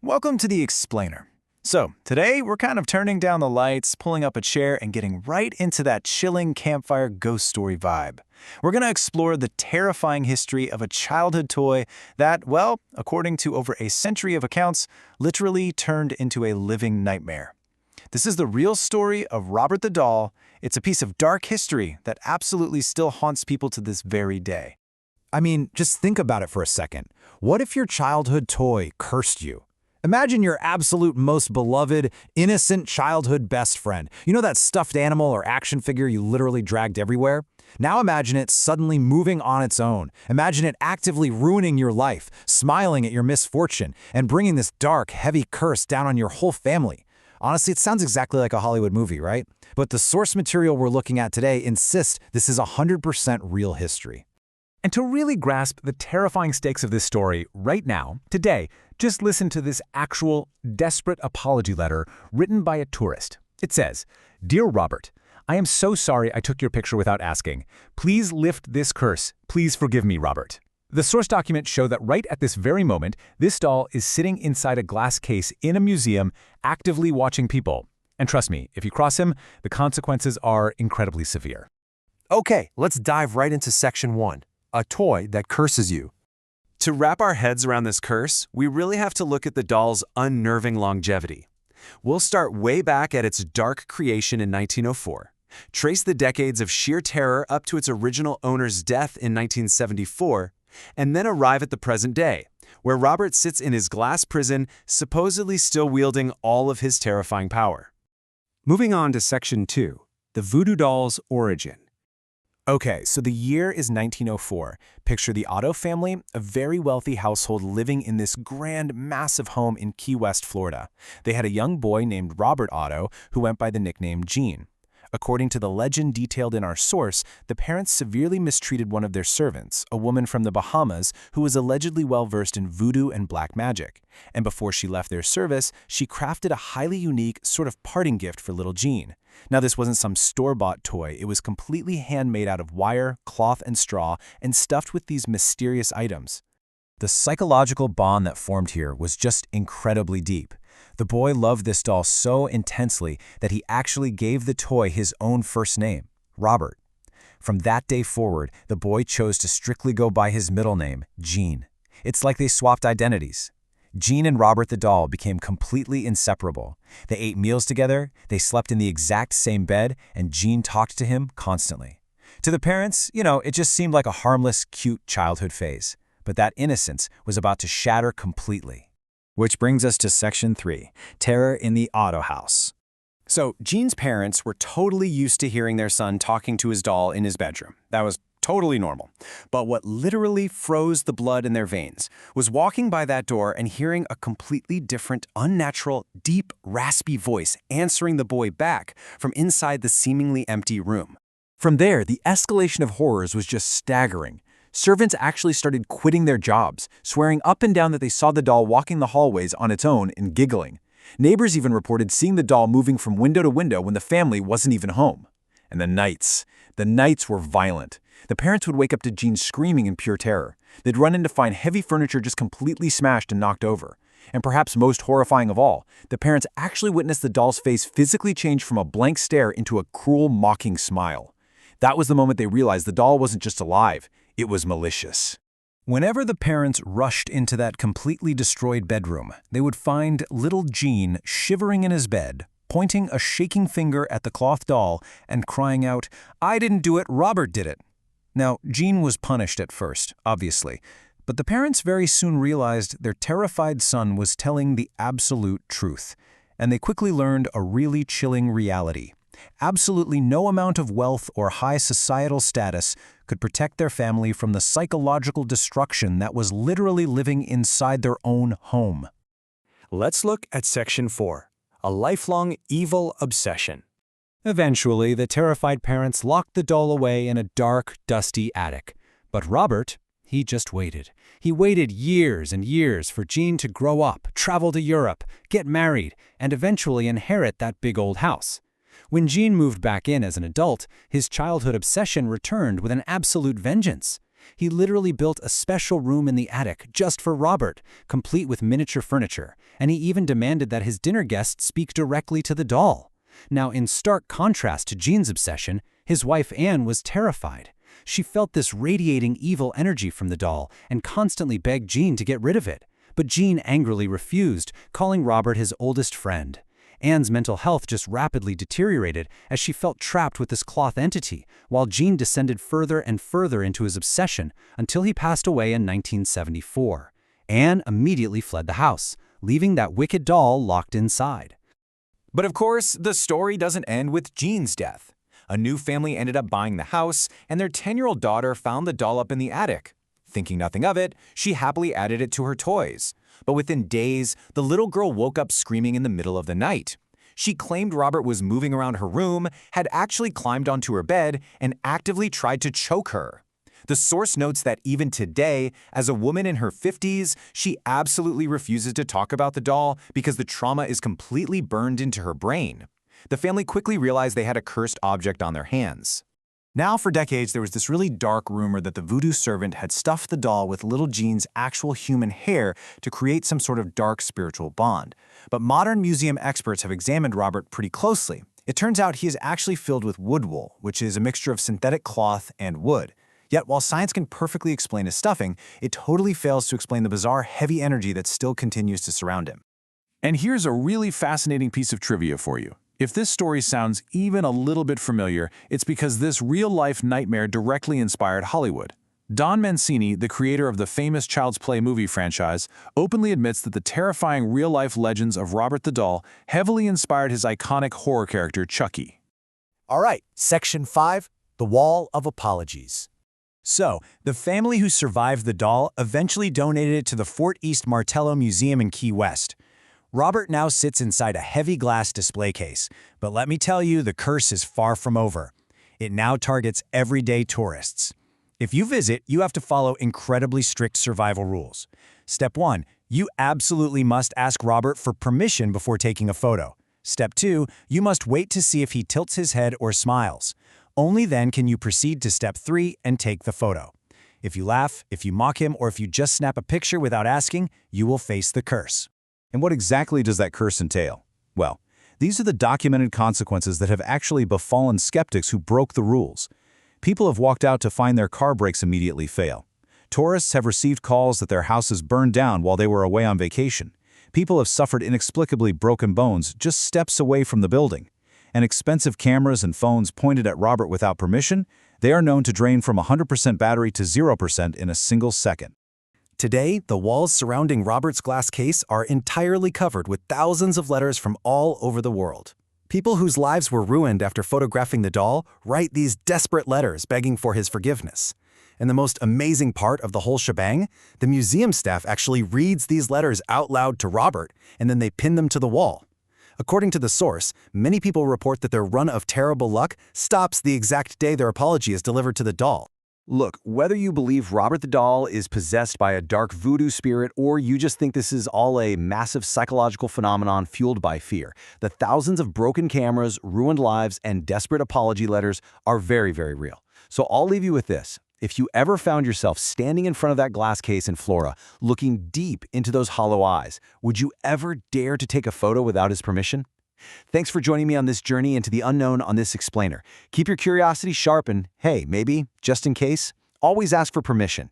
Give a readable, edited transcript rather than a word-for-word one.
Welcome to the Explainer. So, today we're kind of turning down the lights, pulling up a chair, and getting right into that chilling campfire ghost story vibe. We're going to explore the terrifying history of a childhood toy that, well, according to over a century of accounts, literally turned into a living nightmare. This is the real story of Robert the Doll. It's a piece of dark history that absolutely still haunts people to this very day. I mean, just think about it for a second. What if your childhood toy cursed you? Imagine your absolute most beloved, innocent childhood best friend. You know that stuffed animal or action figure you literally dragged everywhere? Now imagine it suddenly moving on its own. Imagine it actively ruining your life, smiling at your misfortune, and bringing this dark, heavy curse down on your whole family. Honestly, it sounds exactly like a Hollywood movie, right? But the source material we're looking at today insists this is 100% real history. And to really grasp the terrifying stakes of this story right now, today, just listen to this actual, desperate apology letter written by a tourist. It says, "Dear Robert, I am so sorry I took your picture without asking. Please lift this curse. Please forgive me, Robert." The source documents show that right at this very moment, this doll is sitting inside a glass case in a museum, actively watching people. And trust me, if you cross him, the consequences are incredibly severe. Okay, let's dive right into Section 1. A toy that curses you. To wrap our heads around this curse, we really have to look at the doll's unnerving longevity. We'll start way back at its dark creation in 1904, trace the decades of sheer terror up to its original owner's death in 1974, and then arrive at the present day, where Robert sits in his glass prison, supposedly still wielding all of his terrifying power. Moving on to Section 2, the voodoo doll's origin. Okay, so the year is 1904. Picture the Otto family, a very wealthy household living in this grand, massive home in Key West, Florida. They had a young boy named Robert Otto who went by the nickname Gene. According to the legend detailed in our source, the parents severely mistreated one of their servants, a woman from the Bahamas who was allegedly well-versed in voodoo and black magic. And before she left their service, she crafted a highly unique sort of parting gift for little Gene. Now, this wasn't some store-bought toy. It was completely handmade out of wire, cloth, and straw, and stuffed with these mysterious items. The psychological bond that formed here was just incredibly deep. The boy loved this doll so intensely that he actually gave the toy his own first name, Robert. From that day forward, the boy chose to strictly go by his middle name, Gene. It's like they swapped identities. Gene and Robert the doll became completely inseparable. They ate meals together, they slept in the exact same bed, and Gene talked to him constantly. To the parents, it just seemed like a harmless, cute childhood phase. But that innocence was about to shatter completely. Which brings us to Section 3, terror in the Otto house. So, Gene's parents were totally used to hearing their son talking to his doll in his bedroom. That was totally normal. But what literally froze the blood in their veins was walking by that door and hearing a completely different, unnatural, deep, raspy voice answering the boy back from inside the seemingly empty room. From there, the escalation of horrors was just staggering. Servants actually started quitting their jobs, swearing up and down that they saw the doll walking the hallways on its own and giggling. Neighbors even reported seeing the doll moving from window to window when the family wasn't even home. And the nights were violent. The parents would wake up to Gene screaming in pure terror. They'd run in to find heavy furniture just completely smashed and knocked over. And perhaps most horrifying of all, the parents actually witnessed the doll's face physically change from a blank stare into a cruel, mocking smile. That was the moment they realized the doll wasn't just alive, it was malicious. Whenever the parents rushed into that completely destroyed bedroom, they would find little Gene shivering in his bed, pointing a shaking finger at the cloth doll and crying out, "I didn't do it, Robert did it." Now, Gene was punished at first, obviously, but the parents very soon realized their terrified son was telling the absolute truth, and they quickly learned a really chilling reality. Absolutely no amount of wealth or high societal status could protect their family from the psychological destruction that was literally living inside their own home. Let's look at Section 4, a lifelong evil obsession. Eventually, the terrified parents locked the doll away in a dark, dusty attic. But Robert, he just waited. He waited years and years for Gene to grow up, travel to Europe, get married, and eventually inherit that big old house. When Gene moved back in as an adult, his childhood obsession returned with an absolute vengeance. He literally built a special room in the attic just for Robert, complete with miniature furniture, and he even demanded that his dinner guests speak directly to the doll. Now, in stark contrast to Gene's obsession, his wife Anne was terrified. She felt this radiating evil energy from the doll and constantly begged Gene to get rid of it. But Gene angrily refused, calling Robert his oldest friend. Anne's mental health just rapidly deteriorated as she felt trapped with this cloth entity, while Gene descended further and further into his obsession until he passed away in 1974. Anne immediately fled the house, leaving that wicked doll locked inside. But of course, the story doesn't end with Gene's death. A new family ended up buying the house, and their 10-year-old daughter found the doll up in the attic. Thinking nothing of it, she happily added it to her toys. But within days, the little girl woke up screaming in the middle of the night. She claimed Robert was moving around her room, had actually climbed onto her bed, and actively tried to choke her. The source notes that even today, as a woman in her 50s, she absolutely refuses to talk about the doll because the trauma is completely burned into her brain. The family quickly realized they had a cursed object on their hands. Now, for decades, there was this really dark rumor that the voodoo servant had stuffed the doll with little Gene's actual human hair to create some sort of dark spiritual bond. But modern museum experts have examined Robert pretty closely. It turns out he is actually filled with wood wool, which is a mixture of synthetic cloth and wood. Yet, while science can perfectly explain his stuffing, it totally fails to explain the bizarre heavy energy that still continues to surround him. And here's a really fascinating piece of trivia for you. If this story sounds even a little bit familiar, it's because this real-life nightmare directly inspired Hollywood. Don Mancini, the creator of the famous Child's Play movie franchise, openly admits that the terrifying real-life legends of Robert the Doll heavily inspired his iconic horror character, Chucky. All right, Section 5, The Wall of Apologies. So, the family who survived the doll eventually donated it to the Fort East Martello Museum in Key West. Robert now sits inside a heavy glass display case, but let me tell you, the curse is far from over. It now targets everyday tourists. If you visit, you have to follow incredibly strict survival rules. Step 1, you absolutely must ask Robert for permission before taking a photo. Step 2, you must wait to see if he tilts his head or smiles. Only then can you proceed to Step 3 and take the photo. If you laugh, if you mock him, or if you just snap a picture without asking, you will face the curse. And what exactly does that curse entail? Well, these are the documented consequences that have actually befallen skeptics who broke the rules. People have walked out to find their car brakes immediately fail. Tourists have received calls that their houses burned down while they were away on vacation. People have suffered inexplicably broken bones just steps away from the building. And expensive cameras and phones pointed at Robert without permission, they are known to drain from 100% battery to 0% in a single second. Today, the walls surrounding Robert's glass case are entirely covered with thousands of letters from all over the world. People whose lives were ruined after photographing the doll write these desperate letters begging for his forgiveness. And the most amazing part of the whole shebang, the museum staff actually reads these letters out loud to Robert, and then they pin them to the wall. According to the source, many people report that their run of terrible luck stops the exact day their apology is delivered to the doll. Look, whether you believe Robert the Doll is possessed by a dark voodoo spirit or you just think this is all a massive psychological phenomenon fueled by fear, the thousands of broken cameras, ruined lives, and desperate apology letters are very, very real. So I'll leave you with this. If you ever found yourself standing in front of that glass case in Flora, looking deep into those hollow eyes, would you ever dare to take a photo without his permission? Thanks for joining me on this journey into the unknown on this explainer. Keep your curiosity sharp and, hey, maybe, just in case, always ask for permission.